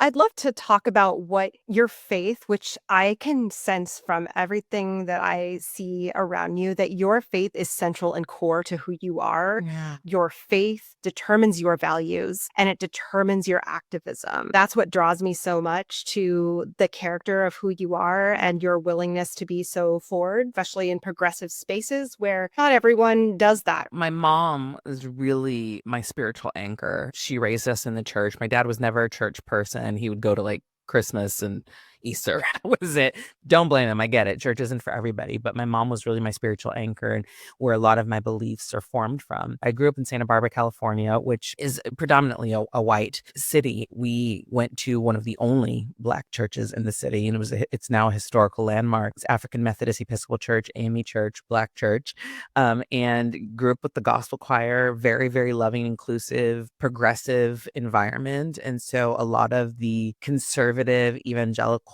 I'd love to talk about what your faith, which I can sense from everything that I see around you, that your faith is central and core to who you are. Yeah. Your faith determines your values and it determines your activism. That's what draws me so much to the character of who you are and your willingness to be so forward, especially in progressive spaces where not everyone does that. My mom is really my spiritual anchor. She raised us in the church. My dad was never a church person. He would go to like Christmas and Easter. That was it. Don't blame him. I get it. Church isn't for everybody, but my mom was really my spiritual anchor and where a lot of my beliefs are formed from. I grew up in Santa Barbara, California, which is predominantly a white city. We went to one of the only Black churches in the city, and it's now a historical landmark. It's African Methodist Episcopal Church, AME Church, Black church, and grew up with the gospel choir, very, very loving, inclusive, progressive environment. And so a lot of the conservative evangelical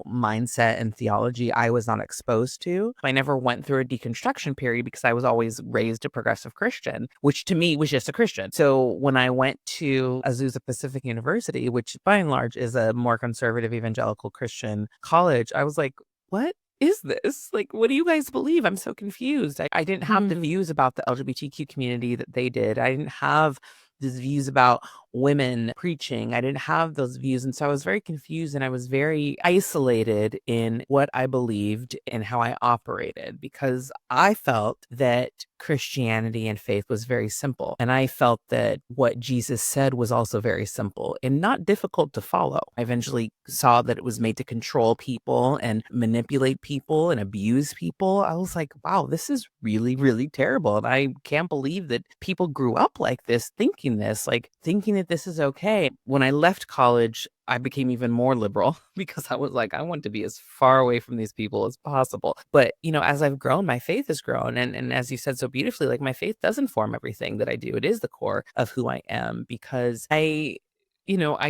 mindset and theology I was not exposed to. I never went through a deconstruction period because I was always raised a progressive Christian, which to me was just a Christian. So when I went to Azusa Pacific University, which by and large is a more conservative evangelical Christian college, I was like, what is this? Like, what do you guys believe? I'm so confused. I didn't have the views about the LGBTQ community that they did. I didn't have these views about women preaching. I didn't have those views. And so I was very confused and I was very isolated in what I believed and how I operated because I felt that Christianity and faith was very simple. And I felt that what Jesus said was also very simple and not difficult to follow. I eventually saw that it was made to control people and manipulate people and abuse people. I was like, wow, this is really, really terrible. And I can't believe that people grew up like this, thinking that this is okay. When I left college, I became even more liberal because I was like, I want to be as far away from these people as possible. But, as I've grown, my faith has grown. And as you said so beautifully, like my faith does inform everything that I do. It is the core of who I am because I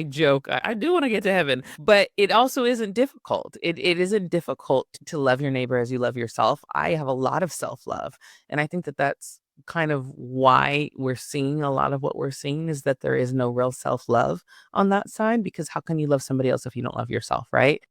joke, I do want to get to heaven, but it also isn't difficult. It isn't difficult to love your neighbor as you love yourself. I have a lot of self-love. And I think that that's kind of why we're seeing a lot of what we're seeing is that there is no real self-love on that side, because how can you love somebody else if you don't love yourself, right?